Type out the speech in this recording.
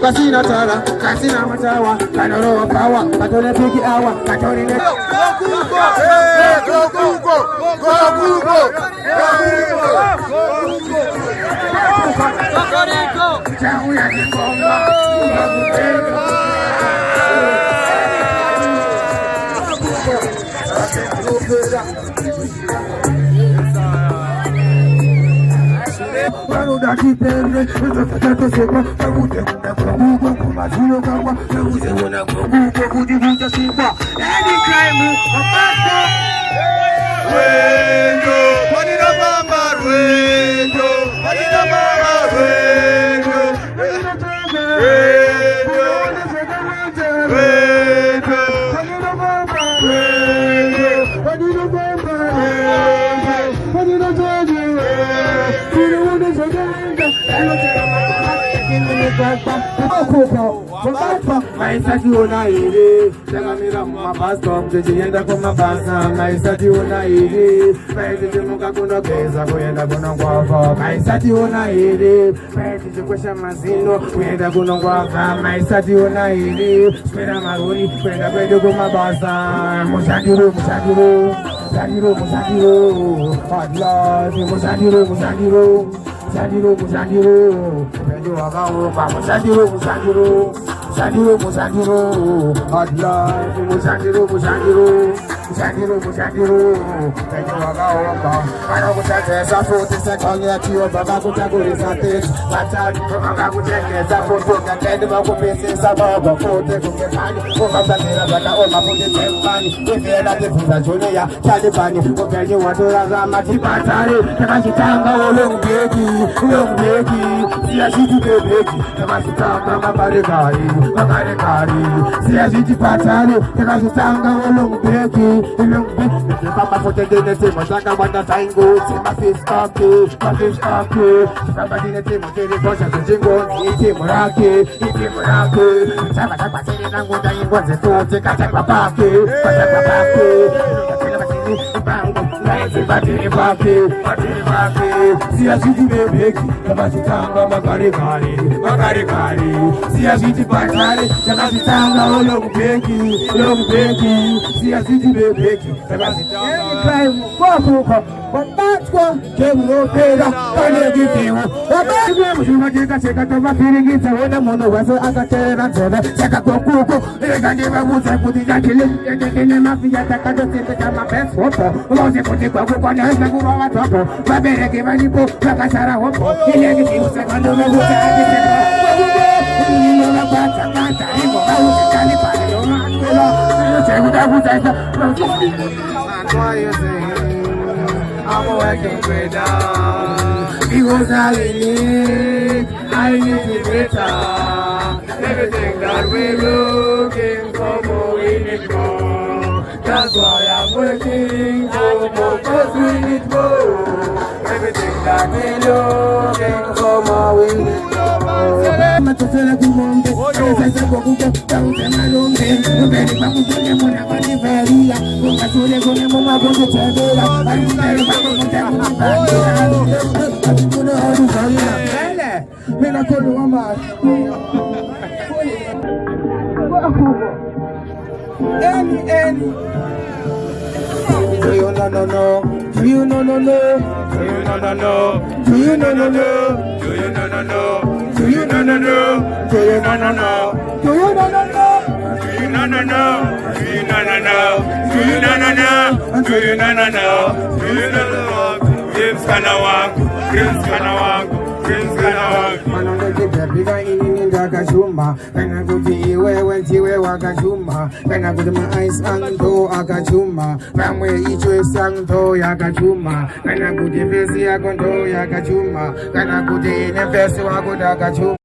Kasina tala, kasina matawa, kanoro power, katone piki awa, katone ne. Maisha tiona ile, changamira mabastom, tujienda kwa mabasa. Maisha tiona ile, maisha timuka kunogeza, kuyenda kunongwava. Maisha tiona ile, maisha tikwesha mazino, kuyenda kunongwava. Maisha tiona ile, spera maruni, kwenda kwende kwa mabasa. Mushadiro, mushadiro, mushadiro, mushadiro, hot love, mushadiro, mushadiro. Mushadiro, mushadiro, penjo wakaoka. Mushadiro, mushadiro, mushadiro, mushadiro, hot love. Mushadiro, mushadiro, mushadiro, mushadiro, penjo wakaoka. Kana kucheza futi sekonye tiyo baba kuchagulisa tesi. Batali kanga kucheza futi kakende makupisi sababu futi kukefani. Ukabazira baka oma futi tepani. Ifela tifuza julia Talibani. Upenye watura za matipatari. Tekashitanga ulungeki. Siya shiti bebeki, tekashitanga mabarekari, siya shiti patari, tekashitanga ulungbeki, Papa fote dene temo, shaka wanda taingo, ma fish up, Papa dene temo, tere bosha sejingo, iti morake, Chama chakwa tere nanguda ingwaze tote, kachakwa pake, Batiri bake, siya shiti bebeki, tekashitanga mabarekari, siya shiti patari, tekashitanga ulungbeki, siya shiti bebeki, tekashitanga wakuka. Wabatwa kemu pera kane gitiwo wabatwa mushuma jika cheka toba firingita wona mono waso akatera tena cheka kokuko egandi babuza kudija kile ndene mafia takado tete kama best hopo uloze kuti kwa kukona na kuwa watoto babereke banipo bakasara hopo ile gitiwo sekando babuza akitera ni la bata kanta imo babuza kali pale yo makelo cheka babuza I'm working way down because I need it better. Everything that we're looking for, more we need more. That's why I'm working for more, cause we need more. Everything that we're looking for, more we need more. Matosela kumombe, sasa kukuke, tauze malombe. Mbele pakufune muna kaniferia, kumbasule kune muma kunde chedela. Mbele pakufune muna kaniferia, atikune hadu kaya. Mbele, mina kulu wama. Any. Do you no? Do you no? Do you no? Do you no? Do you no? Do you no? Do you no? Do you no? Dreams kana wangu. Manonde biga ini ndakashuma kana kuti wewe ndiwe wakashuma kana kuti mais ando akachuma pamwe icho sando yakachuma kana kuti vesi yako ndo yakachuma kana kuti ine vesi wako ndakachuma.